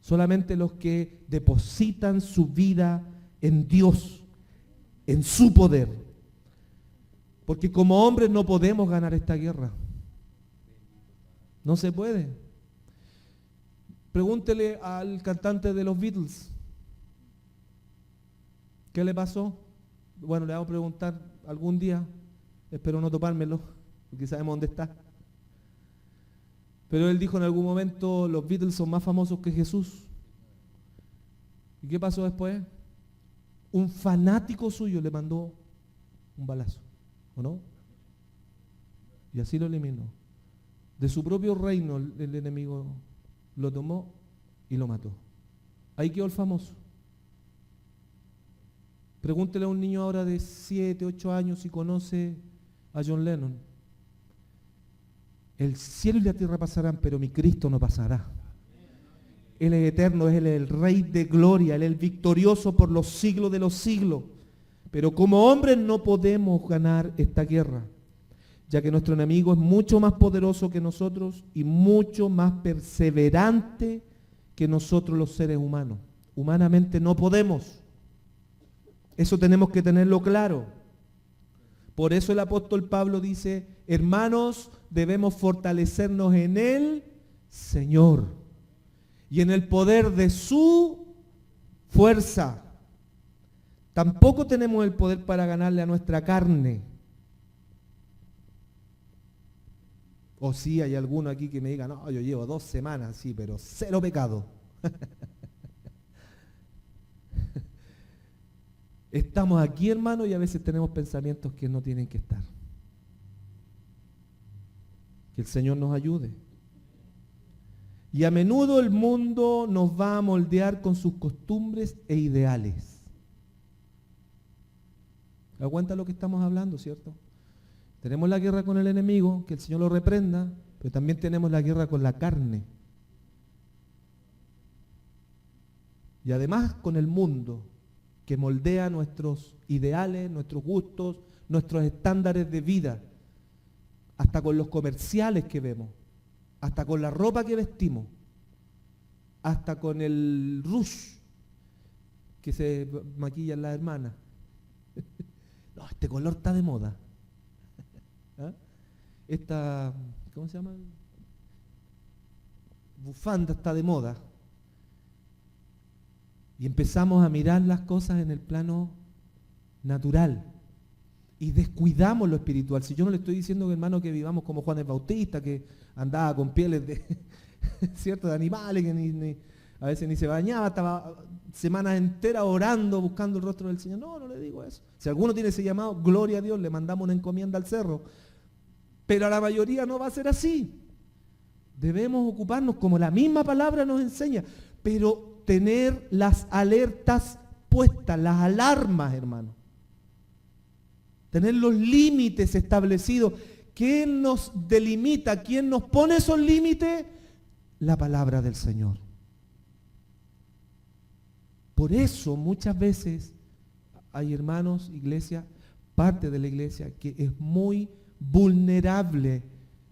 Solamente los que depositan su vida en Dios, en su poder. Porque como hombres no podemos ganar esta guerra. No se puede. Pregúntele al cantante de los Beatles. ¿Qué le pasó? Bueno, le vamos a preguntar algún día. Espero no topármelo, porque sabemos dónde está. Pero él dijo en algún momento, los Beatles son más famosos que Jesús. ¿Y qué pasó después? Un fanático suyo le mandó un balazo, ¿o no? Y así lo eliminó. De su propio reino el enemigo lo tomó y lo mató. Ahí quedó el famoso. Pregúntele a un niño ahora de 7, 8 años si conoce a John Lennon. El cielo y la tierra pasarán, pero mi Cristo no pasará. Él es eterno, Él es el Rey de gloria, Él es el victorioso por los siglos de los siglos. Pero como hombres no podemos ganar esta guerra, ya que nuestro enemigo es mucho más poderoso que nosotros y mucho más perseverante que nosotros los seres humanos. Humanamente no podemos. Eso tenemos que tenerlo claro. Por eso el apóstol Pablo dice, hermanos, debemos fortalecernos en el Señor y en el poder de su fuerza. Tampoco tenemos el poder para ganarle a nuestra carne. O sí, hay alguno aquí que me diga, no, yo llevo 2 semanas, sí, pero 0 pecado. Estamos aquí, hermano, y a veces tenemos pensamientos que no tienen que estar. Que el Señor nos ayude. Y a menudo el mundo nos va a moldear con sus costumbres e ideales. ¿Se da cuenta de lo que estamos hablando, cierto? Tenemos la guerra con el enemigo, que el Señor lo reprenda, pero también tenemos la guerra con la carne. Y además con el mundo, que moldea nuestros ideales, nuestros gustos, nuestros estándares de vida. hasta con los comerciales que vemos, hasta con la ropa que vestimos, hasta con el rush que se maquillan las hermanas. No, este color está de moda. ¿Ah? Esta, ¿cómo se llama? Bufanda está de moda. Y empezamos a mirar las cosas en el plano natural. Y descuidamos lo espiritual. Si yo no le estoy diciendo, hermano, que vivamos como Juan el Bautista, que andaba con pieles de, ¿cierto?, de animales, que a veces ni se bañaba, estaba semanas enteras orando, buscando el rostro del Señor. No, no le digo eso. Si alguno tiene ese llamado, gloria a Dios, le mandamos una encomienda al cerro. Pero a la mayoría no va a ser así. Debemos ocuparnos, como la misma palabra nos enseña, pero tener las alertas puestas, las alarmas, hermano. Tener los límites establecidos. ¿Quién nos delimita? ¿Quién nos pone esos límites? La palabra del Señor. Por eso muchas veces hay hermanos, iglesia, parte de la iglesia, que es muy vulnerable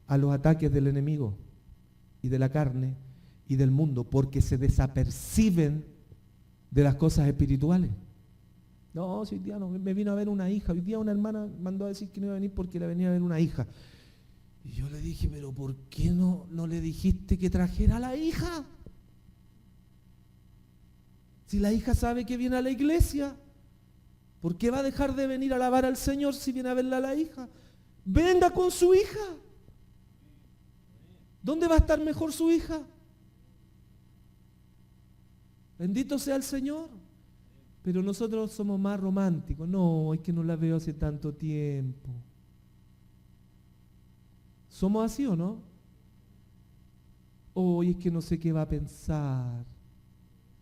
a los ataques del enemigo y de la carne y del mundo, porque se desaperciben de las cosas espirituales. No, si hoy día no, me vino a ver una hija. Hoy día una hermana mandó a decir que no iba a venir porque le venía a ver una hija. Y yo le dije, pero ¿por qué no le dijiste que trajera a la hija? Si la hija sabe que viene a la iglesia, ¿por qué va a dejar de venir a alabar al Señor si viene a verla a la hija? Venga con su hija. ¿Dónde va a estar mejor su hija? Bendito sea el Señor. Pero nosotros somos más románticos. No, es que no la veo hace tanto tiempo. ¿Somos así o no? Hoy es que no sé qué va a pensar.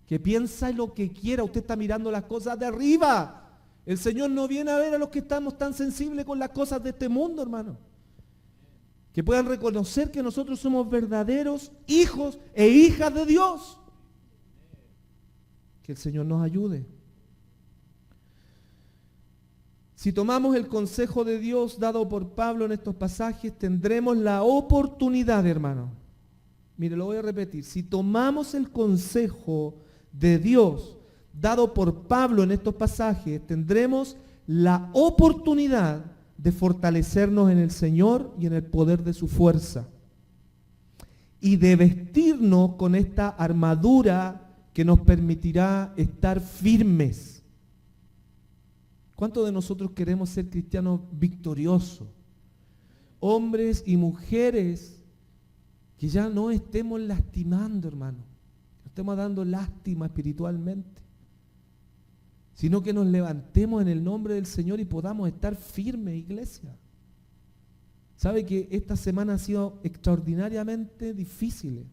Que piensa lo que quiera. Usted está mirando las cosas de arriba. El Señor no viene a ver a los que estamos tan sensibles con las cosas de este mundo, hermano. Que puedan reconocer que nosotros somos verdaderos hijos e hijas de Dios. Que el Señor nos ayude. Si tomamos el consejo de Dios dado por Pablo en estos pasajes, tendremos la oportunidad, hermano. Mire, lo voy a repetir. Si tomamos el consejo de Dios dado por Pablo en estos pasajes, tendremos la oportunidad de fortalecernos en el Señor y en el poder de su fuerza. Y de vestirnos con esta armadura que nos permitirá estar firmes. ¿Cuántos de nosotros queremos ser cristianos victoriosos? Hombres y mujeres que ya no estemos lastimando, hermano. No estemos dando lástima espiritualmente. Sino que nos levantemos en el nombre del Señor y podamos estar firmes, iglesia. ¿Sabe que esta semana ha sido extraordinariamente difícil?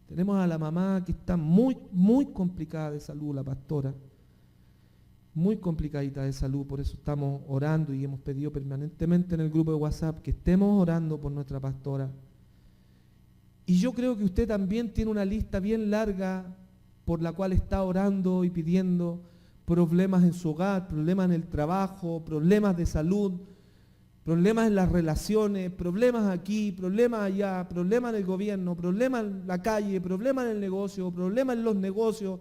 Tenemos a la mamá que está muy, muy complicada de salud, la pastora. Muy complicadita de salud, por eso estamos orando y hemos pedido permanentemente en el grupo de WhatsApp que estemos orando por nuestra pastora. Y yo creo que usted también tiene una lista bien larga por la cual está orando y pidiendo problemas en su hogar, problemas en el trabajo, problemas de salud, problemas en las relaciones, problemas aquí, problemas allá, problemas en el gobierno, problemas en la calle, problemas en el negocio, problemas en los negocios.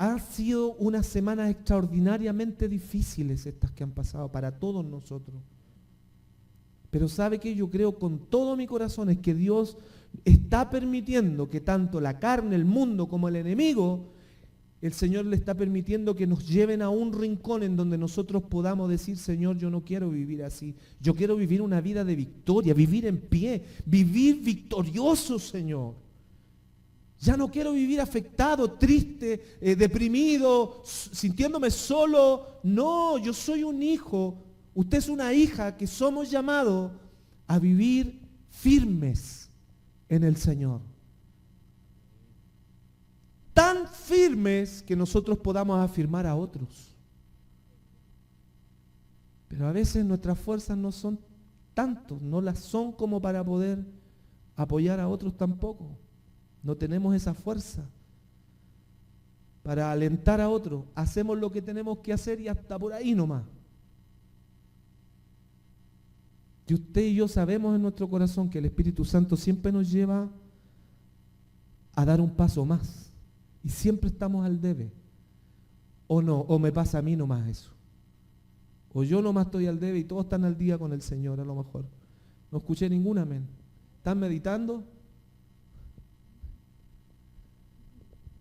Han sido unas semanas extraordinariamente difíciles estas que han pasado para todos nosotros. Pero ¿sabe qué? Yo creo con todo mi corazón es que Dios está permitiendo que tanto la carne, el mundo como el enemigo, el Señor le está permitiendo que nos lleven a un rincón en donde nosotros podamos decir, Señor, yo no quiero vivir así. Yo quiero vivir una vida de victoria, vivir en pie, vivir victorioso, Señor. Ya no quiero vivir afectado, triste, deprimido, sintiéndome solo. No, yo soy un hijo, usted es una hija que somos llamados a vivir firmes en el Señor. Tan firmes que nosotros podamos afirmar a otros. Pero a veces nuestras fuerzas no son tantos, no las son como para poder apoyar a otros tampoco. No tenemos esa fuerza para alentar a otros. Hacemos lo que tenemos que hacer y hasta por ahí nomás. Y usted y yo sabemos en nuestro corazón que el Espíritu Santo siempre nos lleva a dar un paso más. Y siempre estamos al debe. O no, o me pasa a mí nomás eso. O yo nomás estoy al debe y todos están al día con el Señor a lo mejor. No escuché ningún amén. ¿Están meditando?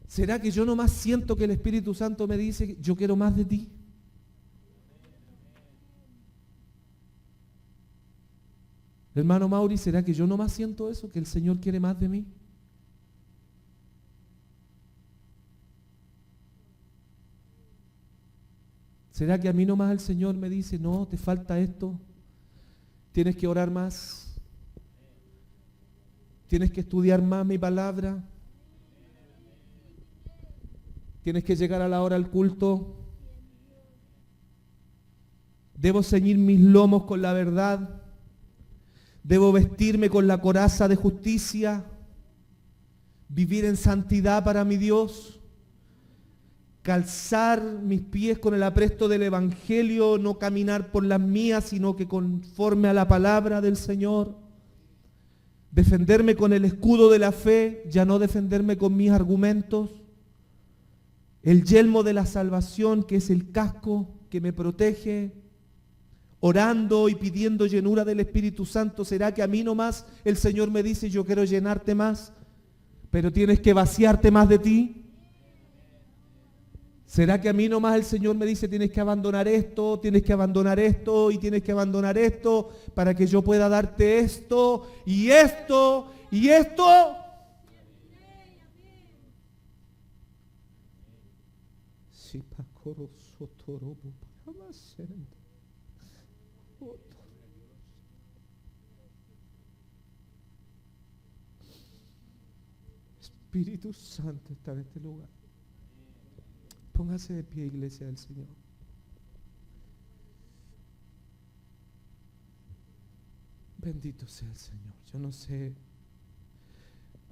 ¿Será que yo nomás siento que el Espíritu Santo me dice, yo quiero más de ti? Hermano Mauri, ¿será que yo nomás siento eso, que el Señor quiere más de mí? ¿Será que a mí nomás el Señor me dice, no, te falta esto? Tienes que orar más. Tienes que estudiar más mi palabra. Tienes que llegar a la hora del culto. Debo ceñir mis lomos con la verdad. Debo vestirme con la coraza de justicia. Vivir en santidad para mi Dios. Calzar mis pies con el apresto del Evangelio, no caminar por las mías, sino que conforme a la palabra del Señor. Defenderme con el escudo de la fe, ya no defenderme con mis argumentos. El yelmo de la salvación, que es el casco que me protege. Orando y pidiendo llenura del Espíritu Santo. ¿Será que a mí nomás el Señor me dice, yo quiero llenarte más, pero tienes que vaciarte más de ti? ¿Será que a mí nomás el Señor me dice, tienes que abandonar esto, tienes que abandonar esto y tienes que abandonar esto para que yo pueda darte esto y esto y esto? Espíritu Santo está en este lugar. Póngase de pie, iglesia del Señor. Bendito sea el Señor. Yo no sé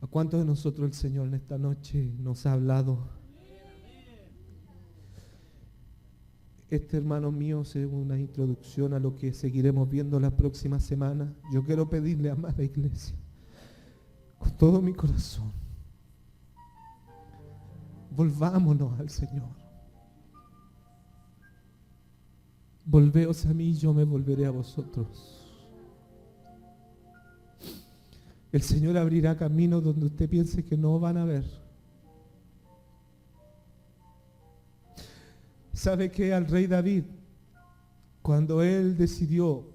a cuántos de nosotros el Señor en esta noche nos ha hablado. Este, hermano mío, es una introducción a lo que seguiremos viendo la próxima semana. Yo quiero pedirle, amada iglesia, con todo mi corazón, volvámonos al Señor. Volveos a mí y yo me volveré a vosotros. El Señor abrirá caminos donde usted piense que no van a ver. ¿Sabe qué? Al rey David, cuando él decidió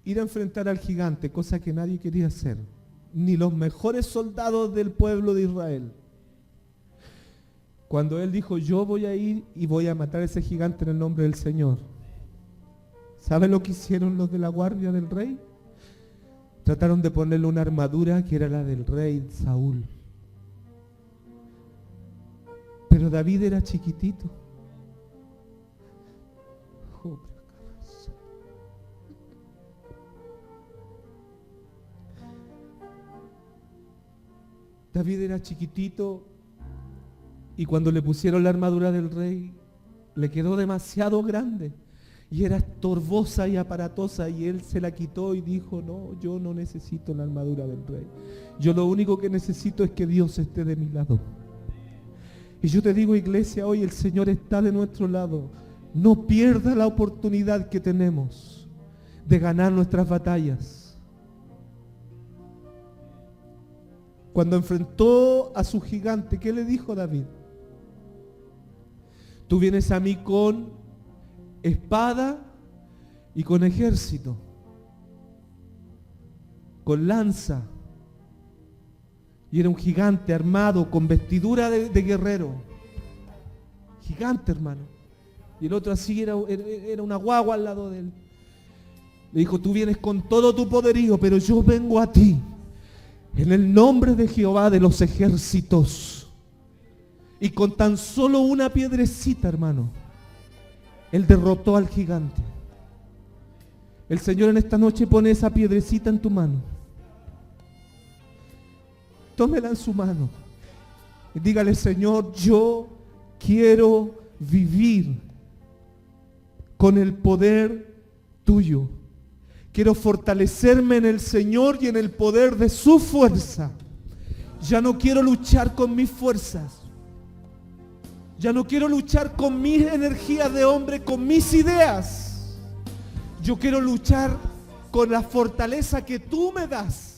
ir a enfrentar al gigante, cosa que nadie quería hacer, ni los mejores soldados del pueblo de Israel, cuando él dijo, yo voy a ir y voy a matar a ese gigante en el nombre del Señor, ¿sabe lo que hicieron los de la guardia del rey? Trataron de ponerle una armadura que era la del rey Saúl. Pero David era chiquitito. David era chiquitito y cuando le pusieron la armadura del rey le quedó demasiado grande y era estorbosa y aparatosa y él se la quitó y dijo, no, yo no necesito la armadura del rey. Yo lo único que necesito es que Dios esté de mi lado. Y yo te digo, iglesia, hoy el Señor está de nuestro lado. No pierda la oportunidad que tenemos de ganar nuestras batallas. Cuando enfrentó a su gigante, ¿qué le dijo David? Tú vienes a mí con espada y con ejército, con lanza. Y era un gigante armado con vestidura de guerrero. Gigante, hermano. Y el otro así era una guagua al lado de él. Le dijo, tú vienes con todo tu poderío, pero yo vengo a ti en el nombre de Jehová de los ejércitos. Y con tan solo una piedrecita, hermano, él derrotó al gigante. El Señor en esta noche pone esa piedrecita en tu mano. Tómela en su mano y dígale, Señor, yo quiero vivir con el poder tuyo. Quiero fortalecerme en el Señor y en el poder de su fuerza. Ya no quiero luchar con mis fuerzas. Ya no quiero luchar con mis energías de hombre, con mis ideas. Yo quiero luchar con la fortaleza que tú me das.